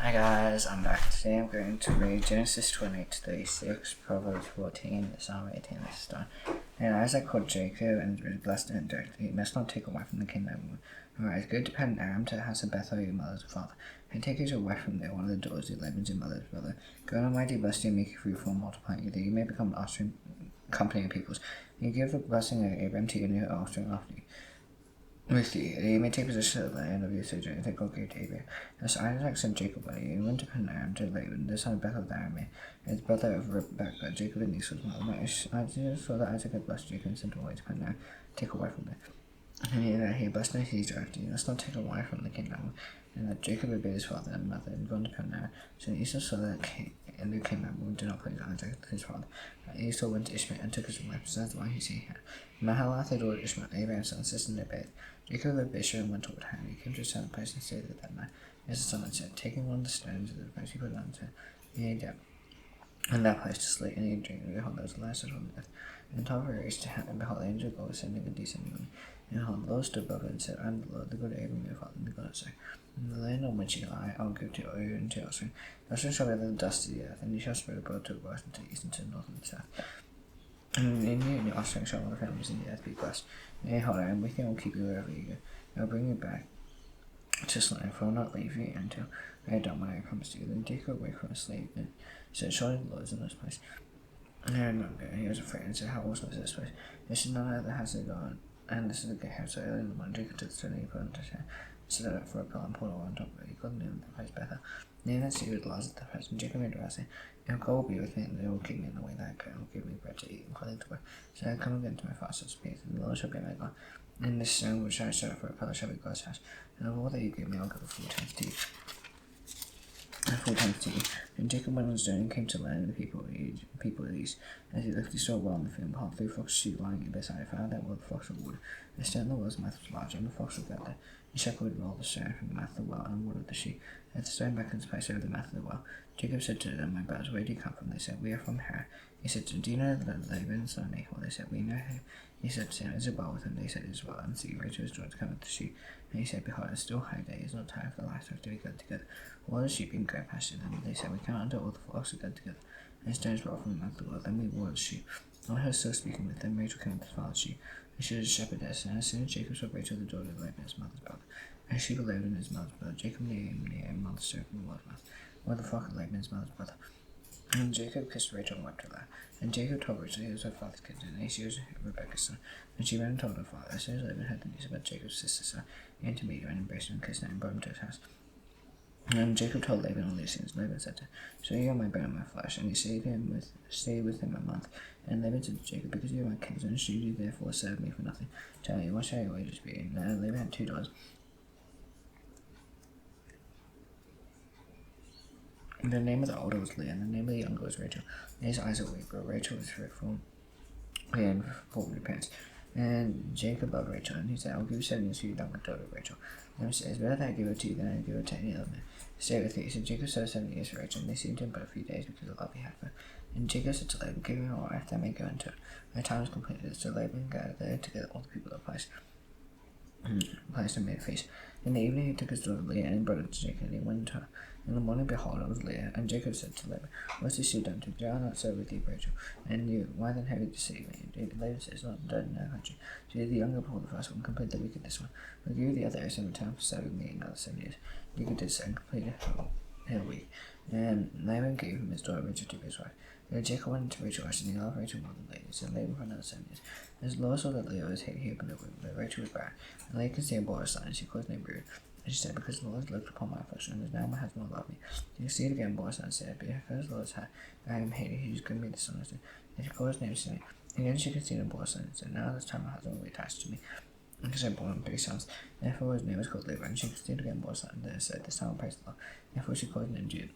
Hi guys, I'm back. Today I'm going to read Genesis 28-36, Proverbs 14, Psalm 18, this time. And Isaac called Jacob and was blessed and directly. He must not take a wife from the kingdom. Alright, go to depend Aram to the house of Bethel, your mother's father. And take your wife from there, one of the daughters of Laban's your mother's brother. Go and Almighty bless you and make you fruitful and multiply you, that you may become an offspring company of peoples. And you give the blessing of Abraham to you and your offspring after you. With you, and you may take possession of the land of your sojourn, and take okay to Abraham. Thus Isaac sent Jacob away, and went to Aram to Laban, the son of Bethel the Aramean, and his brother of Rebekah, Jacob and Esau's mother. Now Isaac saw that Isaac had blessed Jacob and sent him away to Aram, take a wife from there. And he blessed him, he directed, you must not take a wife from the kingdom. And that Jacob obeyed his father and mother, and gone to Aram. So Esau saw that and the king did not please Isaac his father. Esau went to Ishmael and took his wife, so that's why he see her. Mahalath had ordered Ishmael, Abraham's son, sister, and obeyed. Jacob of Bishur and went toward Haran. He came to a certain place and stayed there that night. As the sun had set, taking one of the stones of the place, he put it on his head. He lay down in that place to sleep, and he dreamed, and behold, there was a last on the earth. And the top of it reached to heaven, and behold, the angel of God was ascending and descending. And behold, the Lord stood above it and said, I am the Lord, the God of Abraham your father, and the God of Isaac. And the land on which you lie, I will give to you and to your offspring. Your offspring shall be the dust of the earth, and you shall spread abroad to the west and to the east and to the north and the south. And in you and your offspring shall all the families in the earth be blessed. And behold, I am with you and will keep you wherever you go. I will bring you back to this land, for I will not leave you until I have done what I promised you. Then Jacob awake from his sleep and said, surely the Lord is in this place. And I remember, he was afraid and said, how awesome is this place? This is none other house of God, and this is a good house. So early in the morning, Jacob took the stone and he put it into his hand, set it up for a pillar and poured oil on top of it. He called the name of the place Bethel. Near that city was Lazarus the first, and Jacob made a vow, saying, if God will be with me, and they will keep me in the way that I go, and will give me bread to eat and clothing to wear. So I come again to my father's peace, and the Lord shall be my God. And this stone which I set up for a pillar shall be God's house. And of all that you give me, I'll give a full times to you. And Jacob went on his journey and came to land, and the people of the east. As he looked, he saw a well in the field, and behold, 3 flocks of sheep lying beside it. Found that well the flocks of water. The stone in the well's mouth was large, and the flocks were gathered. The shepherd would roll the stone from the mouth of the well, and watered the sheep. And the stone back in its place over the mouth of the well. Jacob said to them, my brothers, where do you come from? They said, we are from Haran. He said to them, do you know that Laban, son of Nahor? They said, we know him. He said to them, is it well with him? They said, it is well. And see, Rachel is joined to come with the sheep. And he said, behold, it is still high day. It is not time for the livestock to be gathered together. All the sheep in great pasture. Then they said, we cannot until all the flocks are gathered together. And stones brought from the mouth of the well. Then we watered the sheep. While he was still speaking with them, Rachel came with his father's sheep. And she was a shepherdess. And as soon as Jacob saw Rachel, the daughter of Laban, his mother's brother, and she believed in his mother's brother, Jacob named mother's servant in the well's mouth, or the flock of Laban's mother's brother. And Jacob kissed Rachel and wept her laugh. And Jacob told Rachel he was her father's kinsman, and she was Rebekah's son. And she ran and told her father. As soon as Laban heard the news about Jacob's sister's son, he came to meet her and embraced her and kissed her and brought him to his house. And Jacob told Laban all these things. Laban said to him, so you are my bone and my flesh. And he stayed with him a month. And Laban said to Jacob, because you are my kinsman, should you therefore serve me for nothing? Tell me, what shall your wages be? And Laban had 2 daughters. And the name of the older was Leah, and the name of the younger was Rachel. And his eyes were weak, but Rachel was fruitful and full of repentance. And Jacob loved Rachel, and he said, I will give you 7 years for your younger daughter Rachel. And he said, it's better that I give her to you than I give her to any other man. Stay with you. So Jacob served 7 years for Rachel, and they seemed to him but a few days because of the love he had for her. And Jacob said to Laban, give me a wife that I may go into it. My time is completed. So Laban gathered together all the people of the place and made a feast. In the evening he took his daughter Leah and brought her to Jacob, and he went to her. In the morning, behold, it was Leah. And Jacob said to Laban, what has she done to you? Did I not serve with you, Rachel? And you, why then have you deceived me? Laban says, not done in our country. She is the younger before the first one, complete the wickedness one. I'll give you the other 7 times for serving me another 7 years. Jacob did so and completed her week. And Laban gave him his daughter Rachel to be his wife. And Jacob went into Rachel, and he loved Rachel more than Leah. So Laban for another 7 years. As the Lord saw that Leah was hated, he opened her womb, but Rachel was barren. And Leah conceived and bore a son, and she called his name Reuben. And she said, because the Lord has looked upon my affliction, and now my husband will love me. She conceived again, bore a son, and said, because the Lord has I am hated, he has given me the son. And she called his name Simeon. Again she conceived and bore a son, and said, now this time my husband will be attached to me. And because I bore him 3 sons. Therefore his name was called Levi. And she conceived again, bore a son, and said, this time I'll praise the Lord. Therefore she called his name Judah.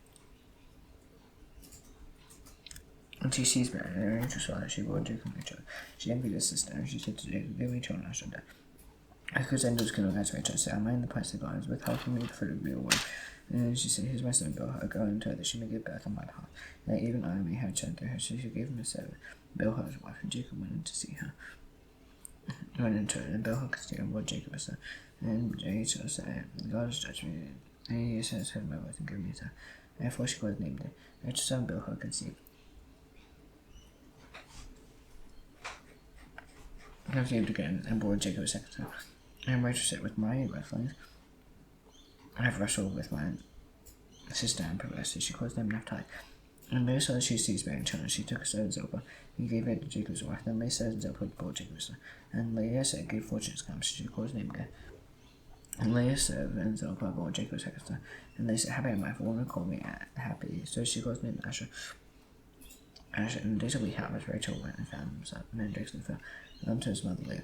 And she seized Mary, and Rachel saw that she bore Jacob and Rachel. She envied her sister, and she said to Jacob, give me children, I shall die. Because angels can look at Rachel and say, am I in the place of God? Is withheld from me the fruit of your womb? And she said, here's my son Bilhah, go and tell her that she may give birth on my behalf, that even I may have child through her. So she gave him a servant, Bilhah his wife, and Jacob went in to see her. Went into her, and Bilhah conceived and bore Jacob a son. And Rachel said, God has judged me And he says, heard my voice and gave me a sign. Therefore she was named it. Rachel's son Bilhah conceived. Conceived again, and bore Jacob a second time. And Rachel said, with my wrestlings, I have wrestled with my sister and progressed. She caused them Naphtali. And Leah saw that she ceased bearing children. She took a servant Zilpah, and gave her to Jacob's wife. Then Leah said, Zilpah bore Jacob's son. And Leah said, give fortune to come. So she caused name Gad. And Leah served, and Zilpah bore Jacob's second son. And Leah said, happy am I, for woman called me happy. So she caused name Asher. Asher, and the days of we have as Rachel went and found himself, and then Jacob fell, and unto his mother Leah.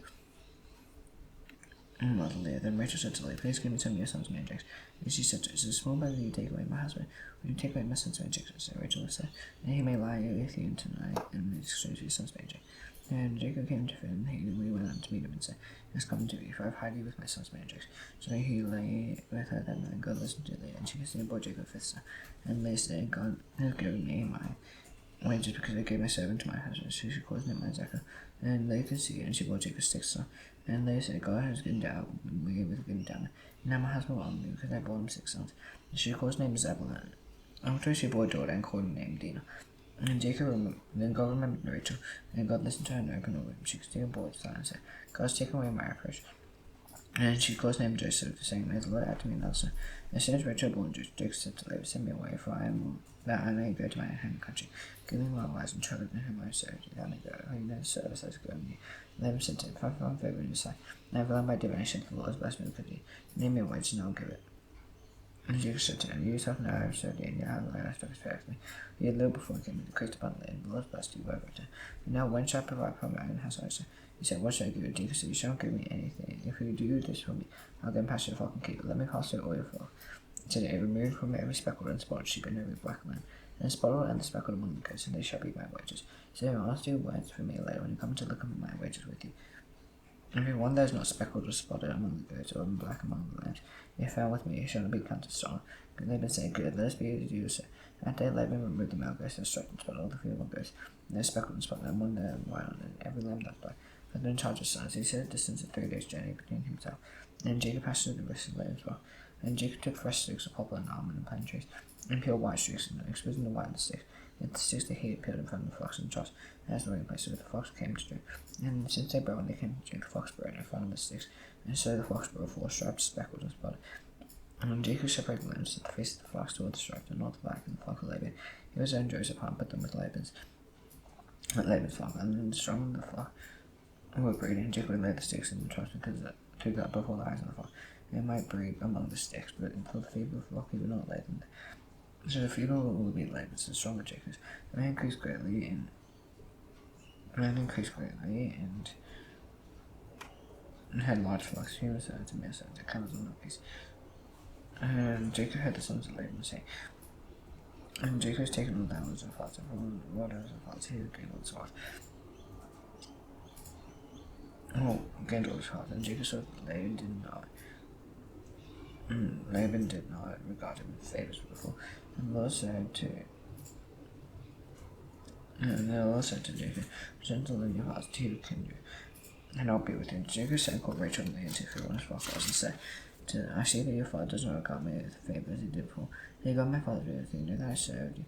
And mother Leah. Then Rachel said to Leah, please give me some of your sons' named Jacob. And she said to her, is it small by you take away my husband? Will you take away my son's named Jacob? So Rachel said, and he may lie with you tonight, and exchange your son's named Jacob. And Jacob came to him, and we went out to meet him, and said, it has come to me, for I have hid you with my son's named Jacob. So he lay with her that night, and God listened to Leah, and she kissed him and bore Jacob fifth son. And Leah said, God has given me my wages because I gave my servant to my husband. So she called him Isaac. And Leah conceived, and she bore Jacob's sixth son. And Leah said, God has given down, we with given down. Now my husband will honor me, because I bore him 6 sons. And she called his name Zebulun. After she bore daughter and called her name Dinah. And then God remembered Rachel, and God listened to her and opened her womb. She conceived and bore a son, and said, God has taken away my reproach. And she called his name Joseph, saying, may the Lord add to me another son. As soon as Rachel bore Jacob said to Leah, send me away, for I am that I may go to my home country. Give me my wives and children whom I have served, that I may go. I know service has given me. Laban said to him, if I find favor in your sight, and I have learned by divination, the Lord has blessed me with good. Name me a wage, and I will give it. And Jacob said to him, you yourself know I have served you, and you have the land I spoke fair to me. You had little before I came, and increased abundantly, and the Lord has blessed you over it. And now when shall I provide for my own house? He said, what shall I give you? Jacob said, you shall not give me anything. If you do this for me, I'll go and pasture the flock and keep it. Let me pass through all your flock. He said, remove from every speckled and spotted sheep and every black lamb, and spotted and the speckled among the goats, and they shall be my wages. So I'll ask you words for me later when you come to look at my wages with you. Every one that is not speckled or spotted among the goats, or black among the lambs, if found with me, he shall not be counted stolen. But Laban said, good, let us be as you say. That day Laban removed the male goats and struck and spotted all the female goats, and they speckled and spotted, and one there wild, and every lamb that died. But then charged his sons, he set a distance of 3 days' journey between himself. And Jacob passed through the rest of Laban's well. And Jacob took fresh sticks of poplar and almond and pine trees, and peeled white sticks, and exposing the white of the sticks. Yet the sticks they hated peeled in front of the flocks and troughs, as the rain place where the flocks came to drink. And since they brought when they came to drink, the flocks brought in front of the sticks, and so the flocks brought 4 striped, speckled, and spotted. And when Jacob separated the lambs, set the face of the flocks toward the striped, and not the black, and the flock of Laban, he was own Joseph and put them with Laban's flock, and then the strong of the flock were breeding, and Jacob laid the sticks in the troughs because it took up before the eyes of the flock. They might breed among the sticks, but until the feeble flock he would not lay them. So the feeble will be laid, but the stronger Jacob's. The man increased greatly, and had large flocks, human sons and male sons, and camels and donkeys. And Jacob had the sons of Laban saying, and Jacob was taken all the animals and flocks, and from the waters and flocks he had gained all his flocks. Gained all his flocks, and Jacob saw that Laban did not regard him with favors before. And the Lord said to Jacob, gentle in your heart to your kindred, and I'll be with you. Jacob sent and called Rachel and Leah to feed one of his followers, and said to them, I see that your father does not regard me with favor as he did before. He regarded my father with everything, that I served you.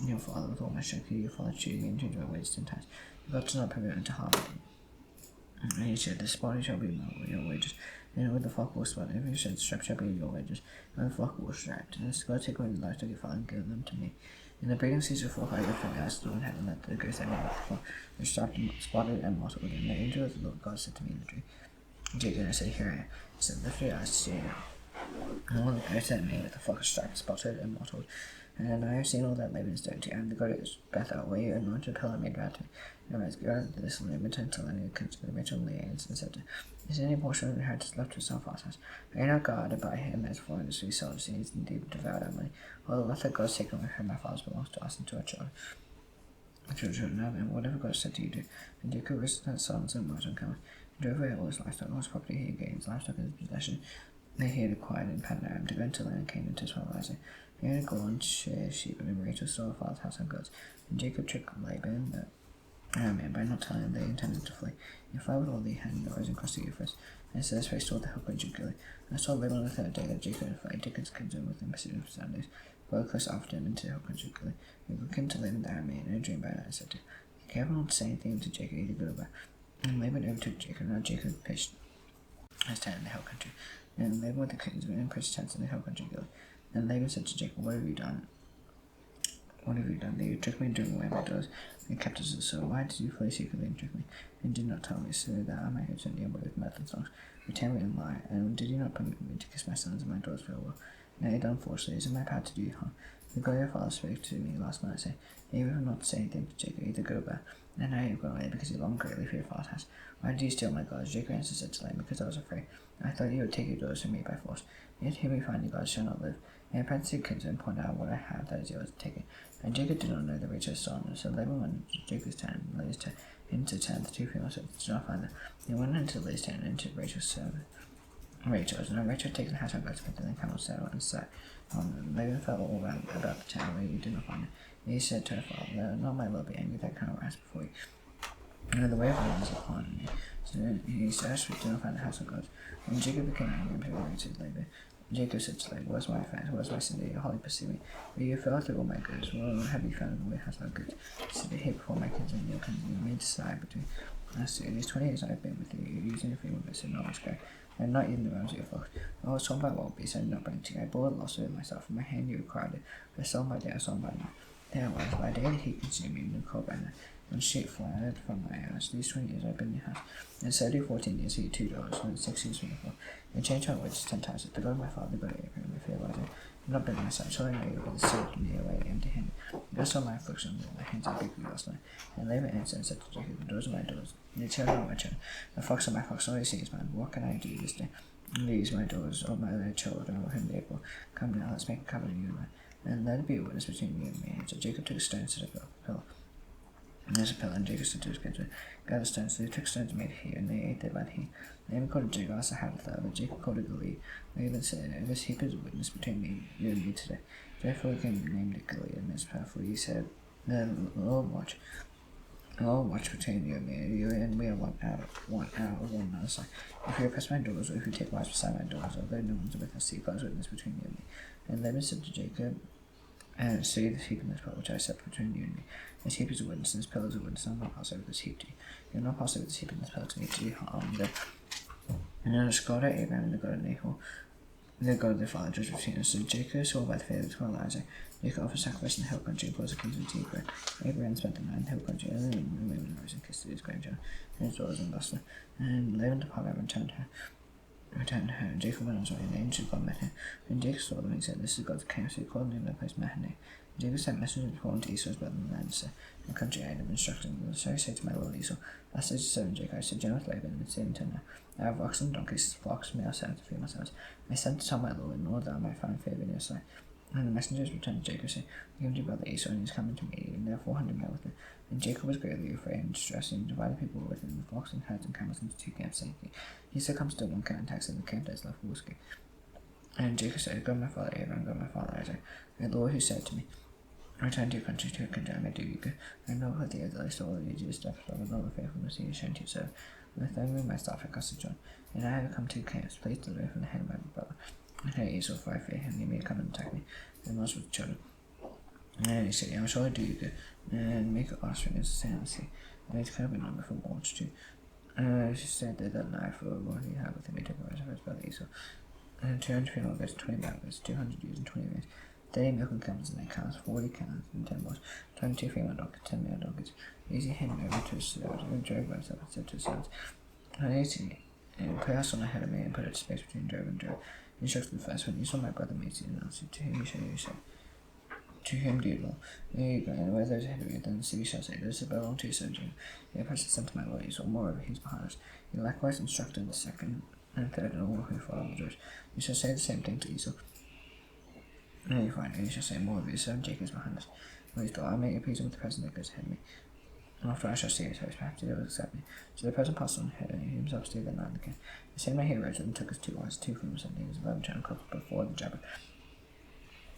Your father with all my strength, your father cheated me and changed my ways 10 times. God does not permit him to harm me. And he said, this body shall be your wages, and with the flock will spot. If you said, strap shall be your wages, and the flock will strapped. And this God take away the livestock of your father and give them to me. In the breeding season of the flock I give from the Lord had, and let the goats that made the flock were strapped and spotted and mottled. And the angel of the Lord God said to me in the dream, Jacob, and I said, here I am. He said, lift your eyes to see now. And all the goats that made with the flock are strapped, spotted, and mottled. And I have seen all that Laban has done to you. I am the God of Bethel, where you anointed pillar made round to me. And I was going to this land, returned to land, and considered Rachel and Leah, and said to her, is there any portion of your inheritance left to yourself, father's house? Are you not guarded by him as foreigners we sold seeds and indeed devoured our money? Well, let that God has taken away from my fathers belongs to us and to our children. And whatever God said to you do. And Jacob rose his sons and mountain camels, and drove away all his livestock, all his property he had gained, his livestock in his possession. He had acquired in Padanaram to go into the land Canaan to his father Isaac. He had to go and share sheep, and Rachel saw her father's house and goods. And Jacob took Laban Man, by not telling them they intended to flee. If I would only had noise and crossed the Euphrates, and so this race toward the hill country gilly. I saw later on the third day that Jacob had fled. Jacob's kinsman with him pursued him for 7 days. Rode close after him into the hill country gilly. We came to Laban the Aramean in a dream by night. I said to him, be careful not to say anything to Jacob, either good or bad. And Laban overtook Jacob. Now Jacob pitched his tent in the hill country. And Laban with the kinsman and pitched tents in the hill country gilly. And Laban said to Jacob, what have you done? What have you done? They took me and drove away my daughters, and kept us so. Why did you flee secretly and trick me, and did not tell me, so that I might have sent you away with mirth and songs? You tell me and lie, and did you not permit me to kiss my sons and my daughters farewell? Nay, unfortunately, is it my power to do you harm? The God your father spoke to me last night, saying, you have not to say anything to Jacob, either good or bad. And now you have gone away, because you long greatly for your father's house. Why did you steal my gods? Jacob answered said to Laban, because I was afraid. I thought you would take your daughters from me by force. Yet here we find your gods shall not live. And apprentice your kinsman pointed out what I have that is yours, take it. And Jacob did not know that Rachel saw him, so Laban went to Jacob's tent, and laid his tent into the tent. The two female servants did not find them. They went into Leah's tent and entered Rachel's servant. Rachel's, and Rachel had taken the hat on goats, but then camel saddle and sat on them. Laban felt all around about the tent, where he did not find it. And he said to her father, let not my lord be angry that cannot rise before you. And the way of the Lord is upon me. So he searched, but did not find the house of God. And Jacob became angry and persecuted Laban. Jacob said to Laban, where's my offense? Where's my sin that you wholly pursue me? But you fell through all my goods. Well, have you found the way house of goods? Sit here before my kinsmen, and your kinsmen. You may decide between us two. These 20 years I have been with you. You're using a female but said, no, it's great. I am not eating the rams of your flock. I was told by wild beasts, I did not bring to you. I bore the loss of it myself. In my hand you required it. I sold by day, I sold by night. There I was, by day the heat consumed me, and the cold by night. And sheep flattered from my eyes. These 20 years I've been in your house. And so do 14 years, he $2, and 6 years from before. And changed my words 10 times. The God of my father, the God of Abraham, if he was it. Not been my son, so I know you with the sword in the away empty handed. You saw my affliction, and my hands are big last night. And Laban answered and said to Jacob, the doors of my doors, and the children of my children, the fox of my fox, always sees mine. What can I do this day? And these my daughters, all my little children, whom they will come now, let's make a covenant of you and mine. And let it be a witness between you and me. And so Jacob took a stone and set up a pillar. And there's a pillar, and Jacob said to his kinsmen, gather stones. So they took stones and made a heap, and they ate their bad heap. Laban called Jacob as a Haditha, but Jacob called it Gilead. Laban said, this heap is a witness between you and me today. Therefore he named it Gilead, and Mizpah, for he said, the Lord watch between you and me, and we are one out of one another's side. If you oppress my daughters, or if you take wives beside my daughters, although no one's with us, see God's witness between you and me. And Laban said to Jacob, and see this heap in this pillar which I set between you and me. This heap is a witness, and this pillar is a witness, and I will not pass over this heap to you. You will not pass over this heap in this pillar to me to do harm. And then the God of Abraham and the God of Nahor, the God of their father, judged between us. So Jacob saw by the favor of 12 Isaac. Jacob offered sacrifice in the hill country and caused a kinsman to eat bread. Abraham spent the night in the hill country, and then Laban arose and kissed his grandchild, and his daughters and Bustler. And Laban departed and returned to her, and Jacob went on his way, and the angel of God met him. And Jacob saw them, and he said, this is God's camp, so he called the name of the place Mahane. Jacob sent messengers before him to Esau's brother in the land, and the country aid him, instructing him, so I say to my lord Esau, thus says your servant Jacob, I sojourn with Laban, and say unto him now, I have oxen, donkeys, flocks, male servants, and female servants. I sent to tell my lord, in order that I might find favor in your sight. And the messengers returned to Jacob, saying, give to your brother Esau, and he is coming to me, and there are 400 men with him. And Jacob was greatly afraid and distressed, and divided people with him, the flocks and herds and camels into 2 camps, saying, Esau comes to one camp and attacks, and the camp that is left will escape. And Jacob said, God my father Abraham, God my father Isaac, the Lord who said to me, return to your country, I may do you good. I know what the others all of you do is death, but with all the faithfulness he has shown to you, so with them my staff I cast Jun. And I have come 2 camps, placed away from the hand of my brother. And I Esau, for I fear him, he may come and attack me, and was with the children. And he said, I will surely do you good, and make an offspring as a sand sea, and it cannot be numbered from 1 to 2. And she said that night for what he had with him, he took a rise of his brother Esau. And 200 female goats, 20 male goats, 200 ewes, and 20 rams. 30 milk and camels, and their cows, 40 cows, and 10 bulls, 22 female donkeys, 10 male donkeys. Easy handed over to his servants, and drove by himself and said to his servants, and put us on the head of me, and put it to space between drove and drove. He instructed the first, when you saw my brother meets you, and answered, to whom you shall you say? To him do you belong. There you go, and where there is ahead of you, then the city shall say, this belong to your son Jun. He approached sent to my lord Esau, moreover he is behind us. He likewise instructed the second and third, and all who follow the judge. You shall say the same thing to Esau. And you find, and you shall say, more of your son Jacob is behind us. When he thought, I may appease him with the present that goes ahead of me. And after I shall see his host, perhaps he will accept me. So the present passed on ahead, and he himself stayed that night again. The same night he arose and took his 2 wives, 2 females, and he was 11 children cooked before the Jabber.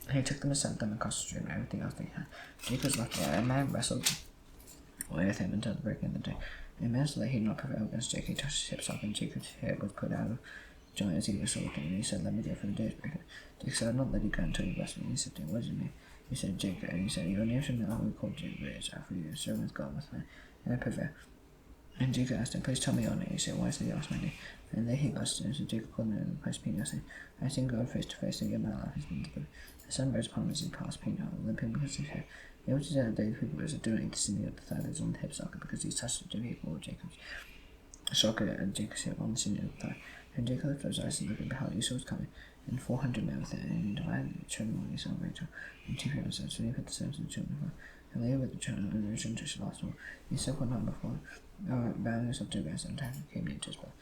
And he took them and sent them across the stream, and everything else they had. Jacob was left there, and a man wrestled with him until the breaking of the day. And so that he did not prevail against Jacob, he touched his hips off, and Jacob's head was put out of joint as he was sulking, and he said, "Let me go for the day's breaker." Jacob said, "I'll not let you go until you bless me." And he said to him, "What is your name?" He said, "Jacob." And he said, "Your name should not be called Jacob, but it's after you, servant's God with me, and I prevail." And Jacob asked him, "Please tell me your name." He said, "Why did you ask my name?" And there he blessed him. So Jacob called him in the place Peniel, saying, "I seen God face to face, and yet my life has been delivered." The sun rose upon him as he passed Peniel, limping because of his hair. It was that day the people was doing to see the other thigh that was on the hip socket, because he touched the people of Jacob's socket, and Jacob's hip on the senior thigh. And Jacob lifted his eyes and looked, and behold, Esau was coming, and 400 men with it, and he divided the children among Esau and Rachel, and 2 parents said, so he put the sons of the children of and they with the children, and the children just lost all. Esau put on before, bowing himself to the and time came near to his brother.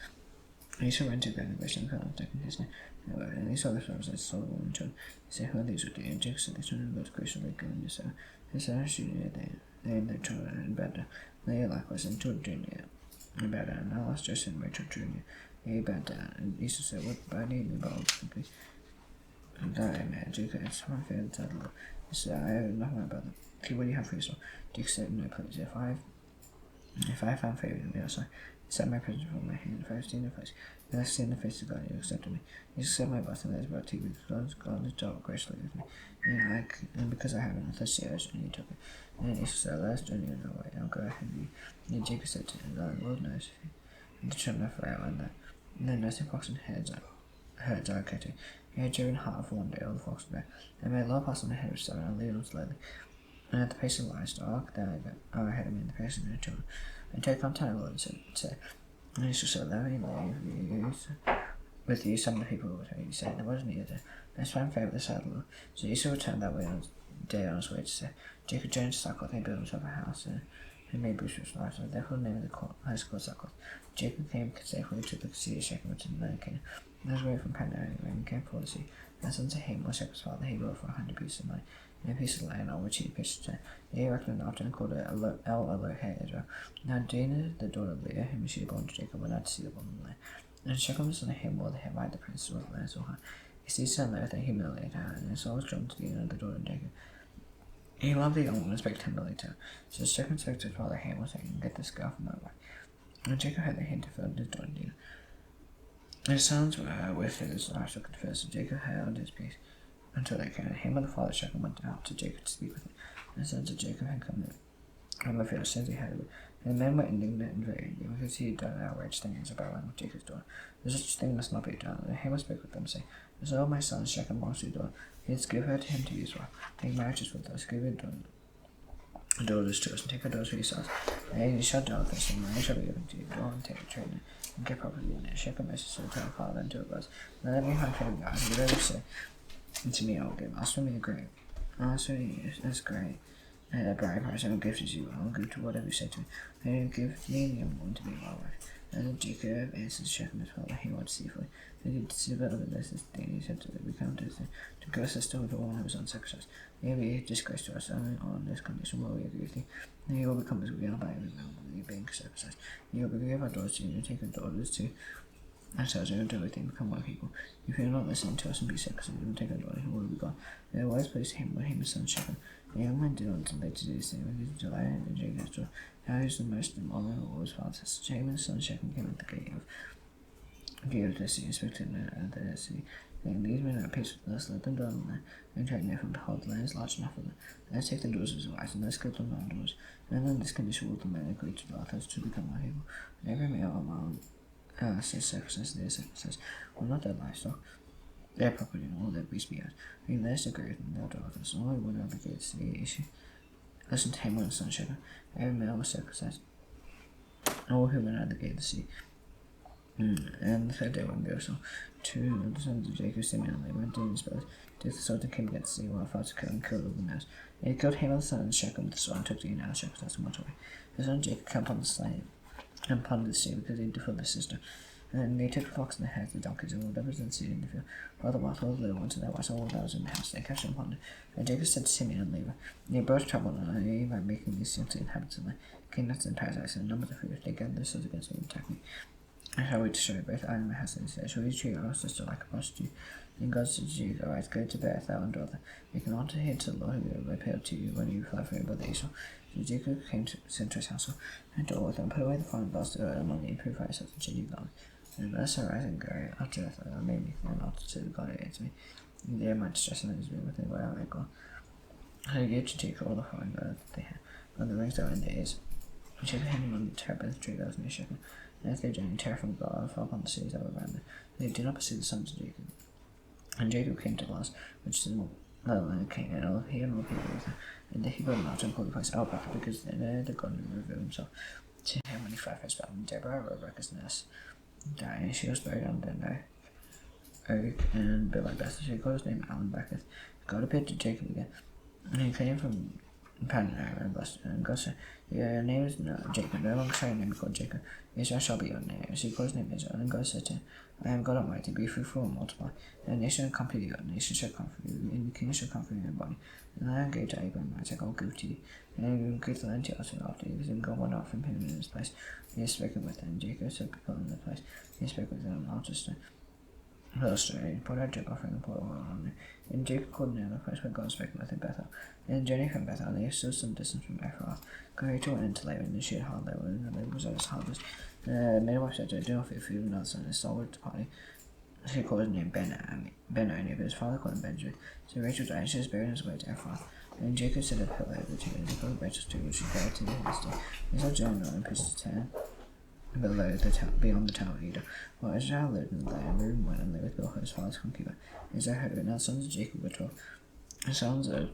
Esau ran to the grace and fell and taken his name. And Esau lifted up his eyes and saw the woman and children. He said, "Who are these with thee?" And Jacob said, "These children go to grace and make and Esau." His sons shooting they and their children and better. They likewise and children junior and better. And I lost Joseph and Rachel junior. They better. And Esau said, "What by name about simply?" And I man, Jacob, it's my favorite title. He said, "I have nothing about them. Okay, what do you have for Esau?" Jacob said, "No, please. If I found favor in the outside, set my presence from my hand. If I have seen your face, and I have seen the face of God, you accepted me. You accept my blessing that is brought to you, because God has dealt graciously with me. And because I have an thirsty urge, and you took it." And Esau said, "Let us journey on our way. I'll go ahead of you." And Jacob said to him, "The Lord knows." And the children of Pharaoh and that. And then nursing flocks and herds are catching. He had driven hard for one day, all the flocks were there. And made a low pass on the head of 7, and lead them slowly. And at the pace of livestock, there I ahead of me in the pace of their children. And take on time, Lord, and said, and Esau said, "Let me leave with you some of the people with me." He said, "There wasn't either. Let's find favor the side of the Lord." So Esau returned that way on his day on his way to say, Jacob journeyed to Succoth, and he built himself a house, and made Bruce's livestock. Therefore the name of the house called Succoth. Jacob came safely to the sea of Shechem, which is in the land of Canaan. And was away from Padan, and came forward to sea. And the sons of Ham, Shechem's father, he bought for 100 pieces of money, and a piece of land on which he pitched tent. He reckoned after and called it El Elohe Israel. Now Dinah, the daughter of Leah, whom she had born to Jacob, went out to see the woman of the land. And Shechem the son of Ham bore the Hamite, the prince of the land, so high. He seized her on the earth and humiliated her, and his soul was drawn to Dinah, the daughter of Jacob. He loved the young woman and spake tenderly to her. So Shechem spake to his father Ham, saying, "Get this girl from my wife." And Jacob had the hand to fill his daughter Dinah. His sons were with his livestock at first, and Jacob held his peace until they came. Him and the father Shechem went out to Jacob to speak with him. And the sons of Jacob had come from the field since he had it. And the men were indignant and very angry, because he had done an outraged thing as about with Jacob's daughter. But such a thing must not be done. And Ham spoke with them, saying, "So my son Shechem wants your daughter. He is give her to him to be his wife. Make marriages with us. Give your daughters to us, and take her daughters for yourselves. And you shall dwell with us, and marriage shall be given to you. Go and take a trainer, and get property in it. Shechem said to her father and to her brothers, "Now let me find favor God, and whatever you say to me I will give. Ask for me a great. Ask for me as great. And a bride price, I will give to you. I will give to whatever you say to me. And you give me a young woman to be my wife." And then Jacob answered Shechem his father, he was deceitfully. Then he deceived over this thing. He said to them, "We come to go sister with a woman who is uncircumcised. May be disgrace to us, only on this condition will we agree with you. And you will become as we are by every man with you being circumcised. And you will give our daughters to you, and take our daughters to ourselves, and will do everything, become one people. If you are not listening to us and be circumcised, we will take our daughter, who will be gone." And the wise placed him when he was son Shechem. The young man did not delay to do the same, and he delighted in Jacob's daughter. Now he was the most honorable of all his fathers. So Jacob and son Shechem came at the gate of the sea, and spoke to them at the city, saying, "These men are at peace with us, let them dwell in the land, and drag near from behold, the land is large enough for them. Let's take the daughters as wives, and let's give them our daughters. And on this condition will the men agree to dwell with us to become our people. And every male among says circumcised, their circumcised, will not their livestock, their property, and all their beasts be ours. And let us agree with them, they'll dwell with us. And all would not be good to the issue. Listen to him when son Shechem. Every male was circumcised. All who went out of the gate of the sea. And the third day when Gosel, 2 of the sons of Jacob, Simeon and Levi, went in his brothers, took the sword and came against the sea, while fought to kill and killed all the males. And he killed Ham and the son of Shechem with the sword, and took the Dinah out of Shechem's house and went away. The son of Jacob came upon the slain, and plundered the sea, because he had defiled his sister. And they took the flocks and the hares, the donkeys, and whatever was in the sea in the field, while the wild, all the little ones, and their wives, all that was in the house. They captured and plundered. And Jacob said to Simeon and Levi, "You both troubled me by making these things to the inhabitants of the land. King nuts and parasites, and number the food. They gathered themselves against me and attacked me. And shall we destroy both Adam and Hassan said, shall we treat our sister like a prostitute? Then God said to Jacob, Arise, go to Beth, thou and daughter. You can enter here to the Lord who will appeal to you when you fly from your brother Esau. So Jacob came to his household, and told with him, put away the foreign bastard among you, purify yourselves and change your garment. And let us arise and go after death, and made me and not to the God against me. And there my distress and his room within where I might go. So he gave to Jacob all the foreign birds that they had, and the rings that were in their ears. And Jacob hid him on the terrace by the tree that was near Shechem. And as they journeyed, terror from God fell upon the cities that were around them. They did not pursue the sons of Jacob. And Jacob came to Luz, which is in the land of Canaan, and all he and all people with him. And he built a mountain called the place Alpaka, because there the God revealed himself to him when he fled from his battle. And Deborah wrote Rebekah's nest, died, and she was buried under an oak and built like Beth. She called his name Alan Becketh. God appeared to Jacob again, and he came from Padan and blessed him. And God said, your name is Jacob, no longer shall your name be called Jacob. Israel shall be your name. So he called his name Israel. And God said to him, I am God Almighty, be fruitful and multiply. And a nation shall come from you, a nation shall come from you, and the king shall come from your body. And I gave to Abraham, Isaac, I will give to you. And Abraham gave the land to Isaac after you, and God went out from him in his place. He has spoken with him. Jacob said, people in the place. He spoke with them, I'll just Illustrated, poured out drink offering and poured oil on it. And Jacob called near the place where God was spoken with in Bethel. And the journey from Bethel, they were still some distance from Ephrath. Rachel went into Laban, and she had hard labor, and the labor was at his hardest. The midwife said to her, do not fear, for you will not son, his stalwart party. She called his name Ben-Oni, but his father called him Benjamin. So Rachel died, and she was buried in his way to Ephrath. And Jacob said to her, over to her, and he called Rachel's tomb, which she buried to this day. He saw Jonah and pushed his hand below the town, beyond the town of Edom. While Israel lived in the land, Reuben went and lived with Bilhah, his father's concubine. Israel heard of it. Now the sons of Jacob were 12. The sons of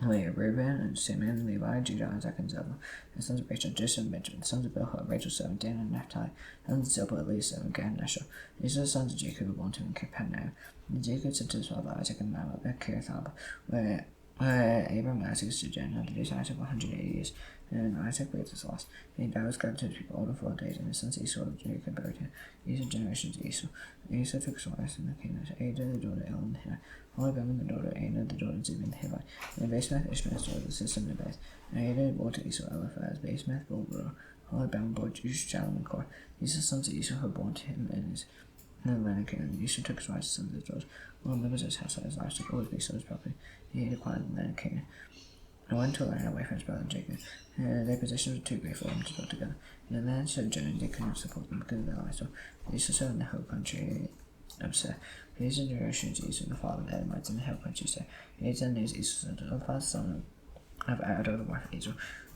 Leah, Reuben, and Simeon, Levi, Judah, Isaac, and Zebulun. The sons of Rachel, Joseph, and Benjamin. The sons of Bilhah, Rachel's servant, Dan, and Naphtali. The sons of Zebulun, Leah's servant, Gad, and Asher. These are the sons of Jacob who were born to him in Capernaum. And Jacob said to his father Isaac and Mamre at Kiriath-arba, where Abraham and Isaac sojourned, and days Isaac 180 years. And Isaac breathed his last. And he was gathered to the people older 4 days, and his sons Esau and Jacob buried him. These are generations of Esau. And Esau took his wives and the Canaanites, Ada the daughter of Elon the Hittite, Aholibam the daughter of Anah the daughter of Zebulun the Hivite, and Basemath Ishmael's daughter the sister of Nebaioth. And Ada bore to Esau Eliphaz, Basemath bore Ruah, Aholibam bore Jush, Shalom, and Korah. These are the sons of Esau who were born to him in the land of Canaan. Esau took his wives and sons of his daughters. All the members of his household, his livestock, all his beasts, all his property. He had acquired the land of Canaan. And went to a land away from his brother Jacob. Their possessions were too great for them to build together. In the land sojourned, they could not support them because of their livestock. They settled in the hill country of Seir. These are the generations of Esau, the father of the Edomites, in the hill country of Seir. These are the names of Esau's sons. Eliphaz, son of Ada, the wife of Esau.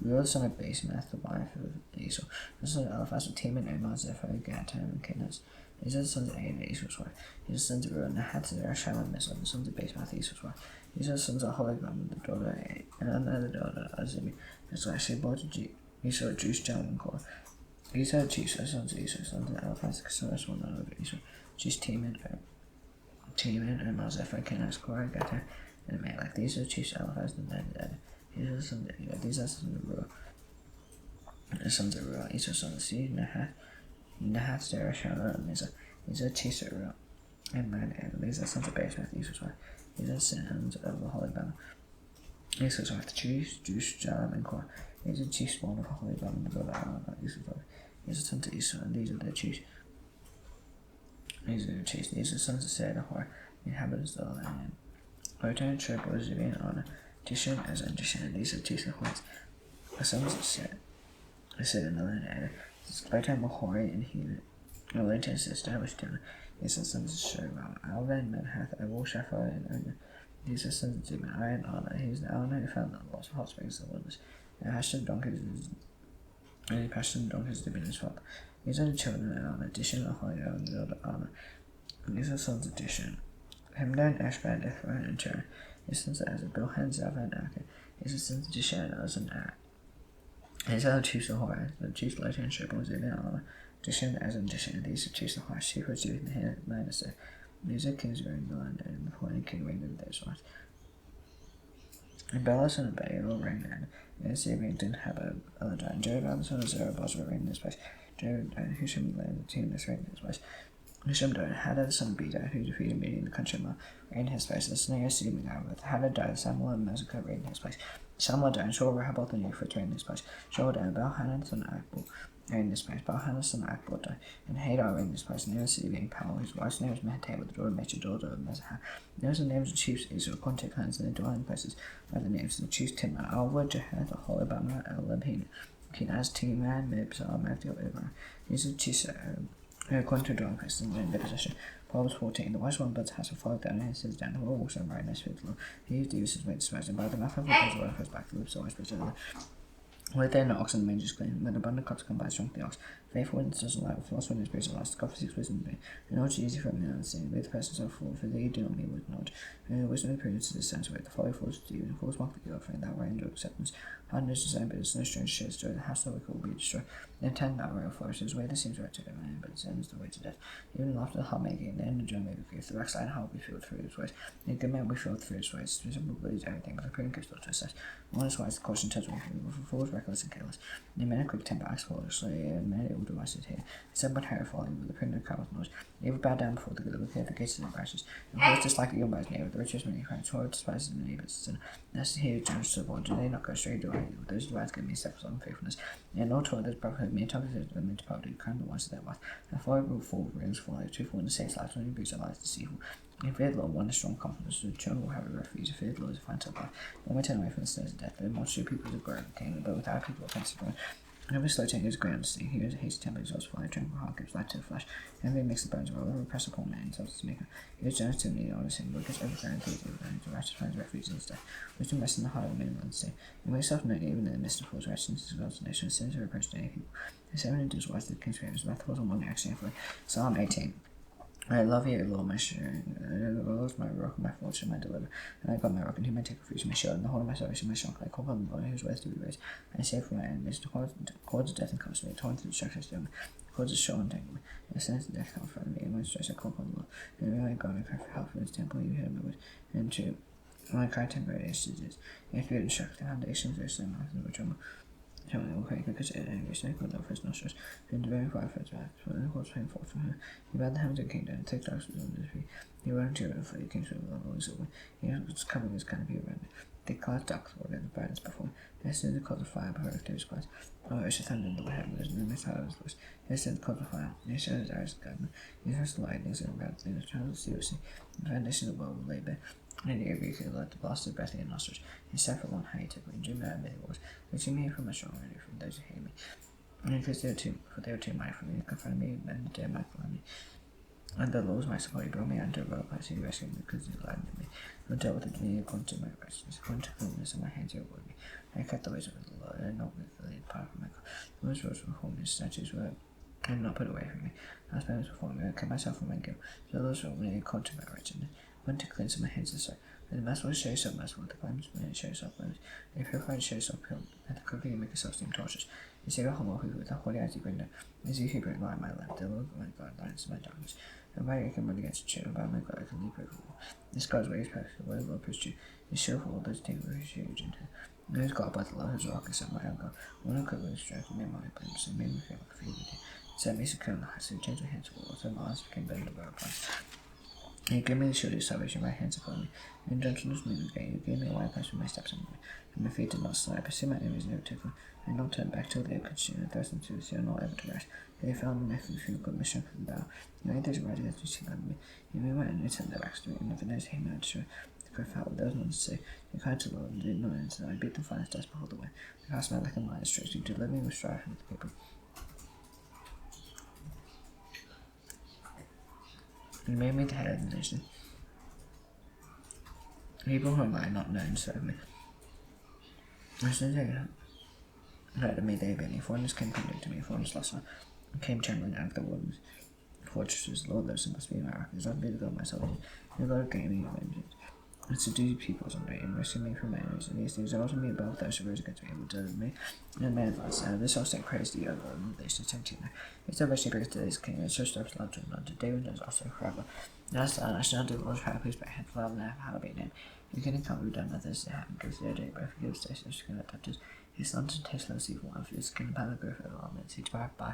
Ruah, the son of Basemath, the wife of Esau. The sons of Eliphaz were Teman, Omar, Zepho, Gatam, and Kenaz. These are the sons of Ada, Esau's wife. These are the sons of Ruah, Nahat, Zerah, Shalom, and Mizah, the sons of Basemath, Esau's wife. These are the sons of Aholibam, the daughter of Anah, the daughter of Zibi. His wife, she bore to Esau, Jush, Shalom, and Korah. These are the chiefs, the sons of Esau, sons of Eliphaz, Kesuras, one of Esau. Jush, Teman, Omar, Zepho, Kenaz, Korah, Gatam, and Amalek. These are the chiefs of Eliphaz, the men of Ed. These are the sons of Eda. These are the sons of Ruah. The sons of Ruah, Esau's son of Seir, Nahat, Zerah, Shalom, and Mizah. These are the chiefs of Ruah. And men of Ed. These are the sons of Basemath, Esau's wife. These are the sons of Aholibam, Esau's wife, the chiefs, Jush, Shalom, and Korah. These are the chiefs born of Aholibam, and the daughter of Anah, Esau's wife. These are the sons of Esau, and these are the chiefs. These are the chiefs. These are the sons of Seir, the whore, the inhabitants of the land. Lotan, Shobal, Zibi, and Anah, Dishan, Ezra, and Dishan. These are the chiefs of the whites. The sons of Seir in the land of Eder. Lotan, Mahori, and Heman. Lotan's sister was Timna. These are the sons of Shobal, Alvan, Manhath, Abel, Shapha, and Ona. These are the sons of Zebulun, and Anah. He was the Anah who found the lost hot springs of the wilderness. And Hashem donkeys and he pastured donkeys to be his father. These are the children of Anah, Dishan, Aholiab, and the daughter of Anah. And these are the sons of Dishan, Hemdan, Ashbad, Ephraim, and Cherah. His sons of Ezra, Bilhan, Zava, and Akar. These are the sons of Dishan, Uz, and Ak. These are the chiefs of Horah, the chiefs of Lotan, Shobal, Zibi, and Anah. Dishan, Ezra, and Dishan. These are the chiefs of Horah, Sheph, Zibi, and the land of Seir. These are kings who reigned in the land, and before any king reigned over those wives. And Bela, son of Baal, reigned in and Zibi didn't have a Eladai. And Jerubbaal, son of Zerubbabel, reigned in his place. Jerubbaal died, Husham, the land of Timnah, reigned in his place. Husham died, Hadad, son of Bedad, who defeated Midian in the country of Moab, reigned in his place. The son of Yossi, with Hadad died, Samuel and Mezekah reigned in his place. Samuel died, and Shaul, Rehoboth, and Euphrates reigned in his place. Shaul died, Baal-Hanan, son of Akbor, in this place, but Hannah son Akbota, and Hadar in this place, near the city being power, whose wife's name was Mehetah, with the daughter of Major daughter of Mezahah. Those are the names of the chiefs of Israel, contact clans, and their dwelling places, by the names of the chiefs Timnah, Alva, Jahath, Aholibamah, Elabhina, Kenaz, Timah, Mibzah, Mavdil, Ibra. These are the chiefs according to dwelling places and their possession. Proverbs 14. The wise one builds a house and falls down and sits down. The Lord walks on right next to the Lord. He who deals his way despised, and by the mouth of the word of his back, the lips always preserve. Where there no ox and the mangers clean, when abundant crops come by strong the ox, faithful witness doesn't lie, false witness brings a loss, God seeks wisdom in vain. The knowledge is easy for a man understanding, with the person so full, for they do not meet with knowledge. And wisdom and prudence is the sense way, the folly falls to you, and fools mock the guilt, and that way endure acceptance. Hardness is designed, but it's no strange shares joy, the house of the wicked will be destroyed. Then ten that way will flourish, his way that seems right to every man, but its end is the way to death. Even after the heart may gain, the end of joy may be grief, the backsliding heart will be filled through his ways. The good man will be filled through his ways, the simple believes everything, but the prudent gives little to assess. One is wise, the caution tells one thing, but for fools reckless and careless. The man of quick temper acts foolishly, and men ill devices here. Some but Harry falling, but the prudent comes with knowledge. They will bow down before the good, look at the gates of the righteous. And who is dislike the young by his neighbor, the richest many crimes, who despises the neighbors. And that's he who judges to the Lord. Do they not go straight to right? Those who rise give me steps of unfaithfulness. And no toil those brother me, talk to them into poverty, crime the ones of their wife. And for will fall, rings fall, like truthful in the saints' lives, when he brings their lives deceitful. If fear the Lord, one is strong confidence, the children will have a refuge. If fear the Lord is a fine life. When we turn away from the snares of death, the multitude of people is a great king, but without people offensive one. Never slow to anger is great understanding. He who hates temper exalts fire, tranquil heart gives light to the flesh. Envy makes the bones roll, ever press upon man, insults his maker. He is generous to the needy, honest him, but gets overthrown and pleased with the righteous finds refuge in his death. Wisdom rests in the heart of a man of understanding. He makes himself known even in the midst of fools, righteousness is God's nation, sins are reproached to any people. His heaven endures wise to the king's favors, wrath falls on one action for Psalm 18. I love you, Lord, my strength. The Lord is my rock, my fortune, my deliverer. And I got my rock, and he may take refuge, my shield, and the horn of my salvation, my strong. I call upon the Lord, who is worth to be raised. I save from my enemies. The cords of death encompass me, torn through destruction still me. The cords of Sheol entangle me. The sentence of death come from me, and my stress I call upon the Lord. And my God, I cry for help from his temple, you hear my voice. And to my cry temporary ages is. If you had instructed the foundations, there is no mountain of trouble. Tell me, okay, because it anguish, they could love his nostrils, and very far from his back, for the horse came forth from her. He bowed the heavens and came down, and took darkness on his feet. He ran to her, for he came to the Lord always over. He was covering his canopy around it. They clouds dark Lord, and the brightness before him. They stood the clouds of fire before his clear skies. Oh, it should thunder into the heavens, and the mist out of his voice. They stood the clouds of fire, and he showed his eyes of God. He has the lightnings and about the trials of seriously. The foundation of the world will lay bare. And the air could let the blast of breath in your nostrils. He sat for one high tip, and Jun made wars, reaching me from a strong enemy from those who hate me. And because they were too mighty for me to confront me, and dare my calamity. And the Lord was my support, he brought me under a rope, I see rescued me because he lied to me. Who dealt with me according to my righteousness, according to cleanness, and my hands reward me. I kept the ways of the Lord, and not with the lead part of my God. The Lord's words were holy, his statutes were and not put away from me. I was famous before me, I kept myself from my guilt. So the Lord's word me according to my wretchedness. When to cleanse my hands and sight. And the merciful show yourself merciful, the cleansed man show yourself cleansed. And the purified show yourself pure, and the crooked you make yourself seem tortuous. You say, humble who with the holy eyes you bring down. As you who bring light my lamp, the Lord my God lights my darkness. And by you I can run against the chair, and by my God I can leap over the wall. This God's way is perfect, the way of the Lord is true. His show for all those things who is huge and no is God by the Lord, whose rock is of my own God. One who could with strength and made my blameless, and made me feel like a field with you. Set me secure in the heights, and changed my hands to war, so my eyes became better than the plants. You gave me the shield of your salvation, my hands upon me. In gentleness me with gain, you gave me a wide place for my steps under me. And my feet did not slide. I pursued my enemies never took them. I did not turn back till they had consumed and thrust them to the sea, and not ever to rest. They found me, my feet put my strength in the bow. You made those who ride against me sing under me. You made my enemies turn their backs to me, and never knows him I destroy. The cry fell, there was none to say. They cried to the Lord, and did not answer. I beat them fine as dust before the wind. They cast me out like a lion, stretched me to deliver me with strife with the people. You made me the head of the nation. People whom I had not known served me. As soon as they heard of me, they obeyed me. Foreigners came pending to me, foreigners lost one, and came trembling out of the wilderness. Fortresses, Lord, those who must be my rock, as I be the God myself. The God gave me vengeance. And subdued peoples under me, and rescued me from my enemies. And these things exalted me above those who rose against me, and would deliver me. And man advanced. Now this also praised the other, and they stood 17. His salvation brings to this king, and so steps love to none. To David does also forever. Now I shall not do the Lord's power, please by hand, for I will never have been him. You can encounter who done others to happen, because their day by forgives station of skin that touches. His sons and taste less evil, and for his skin and power go for the elements, he to by.